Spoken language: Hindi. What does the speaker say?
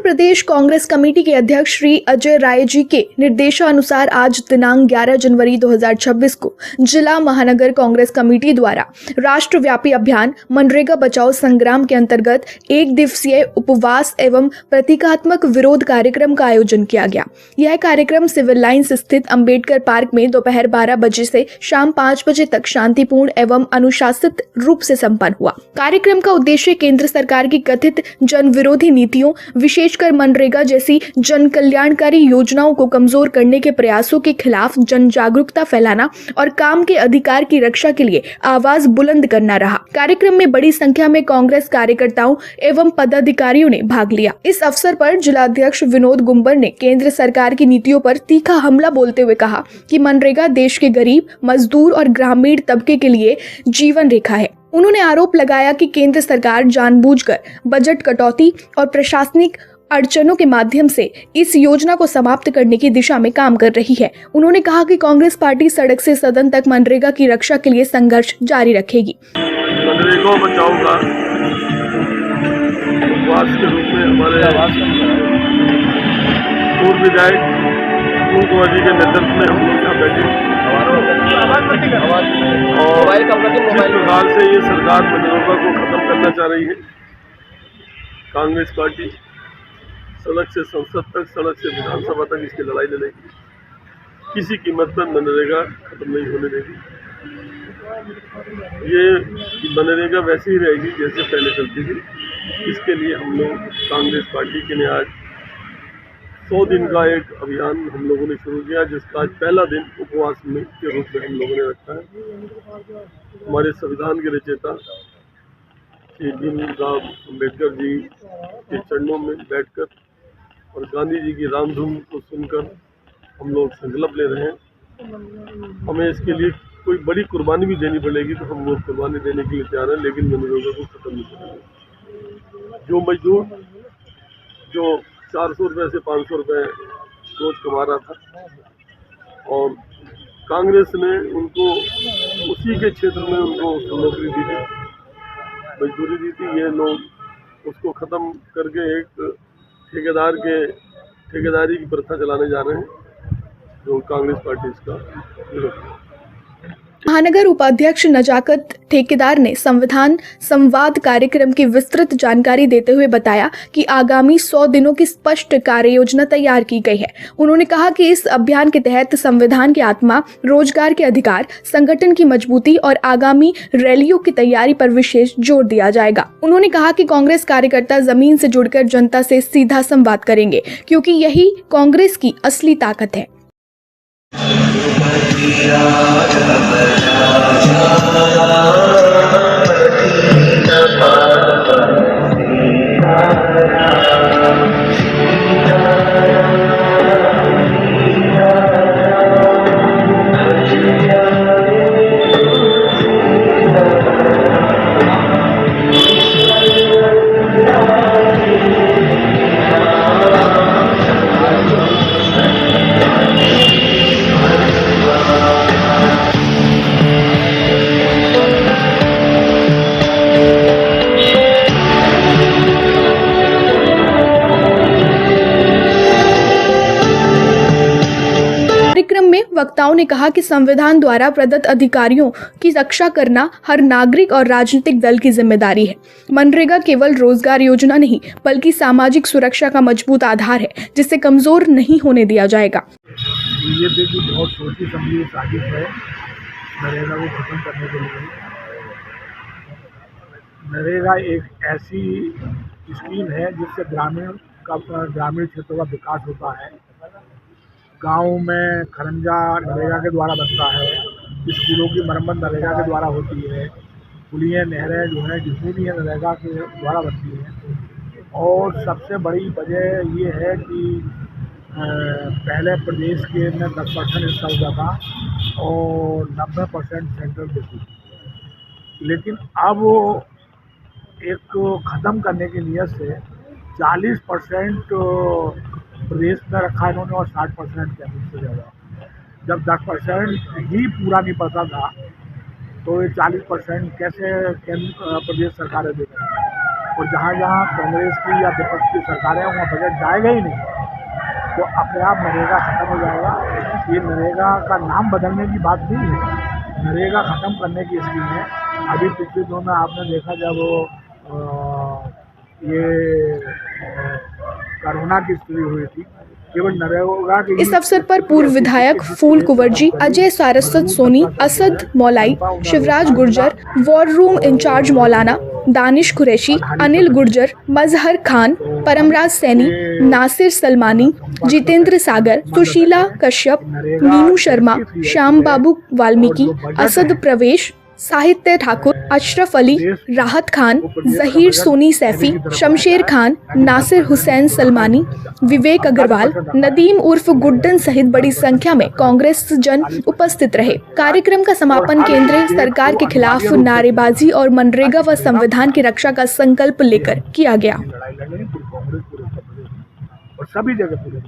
प्रदेश कांग्रेस कमेटी के अध्यक्ष श्री अजय राय जी के निर्देशानुसार आज दिनांक 11 जनवरी 2026 को जिला महानगर कांग्रेस कमेटी द्वारा राष्ट्रव्यापी अभियान मनरेगा बचाओ संग्राम के अंतर्गत एक दिवसीय उपवास एवं प्रतीकात्मक विरोध कार्यक्रम का आयोजन किया गया। यह कार्यक्रम सिविल लाइंस स्थित अंबेडकर पार्क में दोपहर 12 बजे से शाम 5 बजे तक शांतिपूर्ण एवं अनुशासित रूप से संपन्न हुआ। कार्यक्रम का उद्देश्य केंद्र सरकार की कथित जन विरोधी नीतियों, विशेषकर मनरेगा जैसी जन कल्याणकारी योजनाओं को कमजोर करने के प्रयासों के खिलाफ जन जागरूकता फैलाना और काम के अधिकार की रक्षा के लिए आवाज बुलंद करना रहा। कार्यक्रम में बड़ी संख्या में कांग्रेस कार्यकर्ताओं एवं पदाधिकारियों ने भाग लिया। इस अवसर पर जिलाध्यक्ष विनोद गुंबर ने केंद्र सरकार की नीतियों पर तीखा हमला बोलते हुए कहा कि मनरेगा देश के गरीब, मजदूर और ग्रामीण तबके के लिए जीवन रेखा है। उन्होंने आरोप लगाया कि केंद्र सरकार जानबूझकर बजट कटौती और प्रशासनिक अड़चनों के माध्यम से इस योजना को समाप्त करने की दिशा में काम कर रही है। उन्होंने कहा कि कांग्रेस पार्टी सड़क से सदन तक मनरेगा की रक्षा के लिए संघर्ष जारी रखेगी। मनरेगा बचाओ का उपवास के रूप में हमारे पूर्व विधायक कुमार जी के नेतृत्व में हम लोग यहाँ बैठे और जिस प्रकार से ये सरकार मनरेगा को खत्म करना चाह रही है, कांग्रेस पार्टी सड़क से संसद तक, सड़क से विधानसभा तक इसकी लड़ाई लड़ेगी। किसी कीमत पर मनरेगा खत्म नहीं होने देगी। ये मनरेगा वैसे ही रहेगी जैसे पहले चलती थी। इसके लिए हम लोग कांग्रेस पार्टी के लिए आज 100 दिन का एक अभियान हम लोगों ने शुरू किया, जिसका आज पहला दिन उपवास में के रूप में हम लोगों ने रखा है। हमारे संविधान के रचयिता श्री भीमराव अम्बेडकर जी के चरणों में बैठकर और गांधी जी की रामधुन को सुनकर हम लोग संकल्प ले रहे हैं। हमें इसके लिए कोई बड़ी कुर्बानी भी देनी पड़ेगी तो हम लोग कुर्बानी देने के लिए तैयार हैं, लेकिन मनरेगा को खत्म नहीं करेंगे। जो मजदूर जो 400 रुपये से 500 रुपये रोज कमा रहा था और कांग्रेस ने उनको उसी के क्षेत्र में उनको नौकरी दी थी, मजदूरी दी थी, ये लोग उसको ख़त्म करके एक ठेकेदारी की प्रथा चलाने जा रहे हैं, जो कांग्रेस पार्टी इसका विरोध है। महानगर उपाध्यक्ष नजाकत ठेकेदार ने संविधान संवाद कार्यक्रम की विस्तृत जानकारी देते हुए बताया कि आगामी 100 दिनों की स्पष्ट कार्य योजना तैयार की गई है। उन्होंने कहा कि इस अभियान के तहत संविधान की आत्मा, रोजगार के अधिकार, संगठन की मजबूती और आगामी रैलियों की तैयारी पर विशेष जोर दिया जाएगा। उन्होंने कहा कि कांग्रेस कार्यकर्ता जमीन से जुड़कर जनता से सीधा संवाद करेंगे, क्योंकि यही कांग्रेस की असली ताकत है। कार्यक्रम में वक्ताओं ने कहा कि संविधान द्वारा प्रदत्त अधिकारियों की रक्षा करना हर नागरिक और राजनीतिक दल की जिम्मेदारी है। मनरेगा केवल रोजगार योजना नहीं, बल्कि सामाजिक सुरक्षा का मजबूत आधार है, जिसे कमजोर नहीं होने दिया जाएगा। बीजेपी की बहुत सोची समझी साजिश है नरेगा को खत्म करने के लिए। नरेगा एक ऐसी स्कीम है जिससे ग्रामीण क्षेत्रों का विकास होता है। गाँव में खरंजा नरेगा के द्वारा बनता है, स्कूलों की मरम्मत नरेगा के द्वारा होती है, पुलियाँ, नहरें जो हैं जितनी भी हैं नरेगा के द्वारा बनती हैं। और सबसे बड़ी वजह ये है कि पहले प्रदेश के में 10% हिस्सा होता था और 90% सेंट्रल देती थी, लेकिन अब एक ख़त्म करने की नीयत से 40% प्रदेश में रखा इन्होंने और 60% केंद्र से ज़्यादा। जब 10% ही पूरा नहीं पड़ता था तो ये 40% कैसे प्रदेश सरकारें दे रही हैं। और जहाँ जहाँ कांग्रेस की या विपक्ष की सरकारें वहाँ बजट जाएगा ही नहीं, तो अपने आप नरेगा ख़त्म हो जाएगा। ये नरेगा का नाम बदलने की बात नहीं है, नरेगा ख़त्म करने की स्कीम है। अभी पिछले दिनों में आपने देखा जब कोरोना की स्थिति हुई थी, केवल नरेगा की इस अवसर पर पूर्व विधायक Phool Kunwar ji, Ajay Saraswat Soni, Asad Maulai, Shivraj Gurjar, war room incharge Maulana Danish Qureshi, Anil Gurjar, मजहर खान, परमराज सैनी, नासिर सलमानी, जितेंद्र सागर, सुशीला कश्यप, मीनू शर्मा, श्याम बाबू वाल्मीकि, असद प्रवेश, साहित्य ठाकुर, अशरफ अली, राहत खान, जहीर सोनी सैफी, शमशेर खान, नासिर हुसैन सलमानी, विवेक अग्रवाल, नदीम उर्फ गुड्डन सहित बड़ी संख्या में कांग्रेस जन उपस्थित रहे। कार्यक्रम का समापन केंद्र सरकार के खिलाफ नारेबाजी और मनरेगा व संविधान की रक्षा का संकल्प लेकर किया गया। लड़ाई लड़ेंगे पूरी कांग्रेस, पूरे उत्तर प्रदेश में और सभी जगह पूरे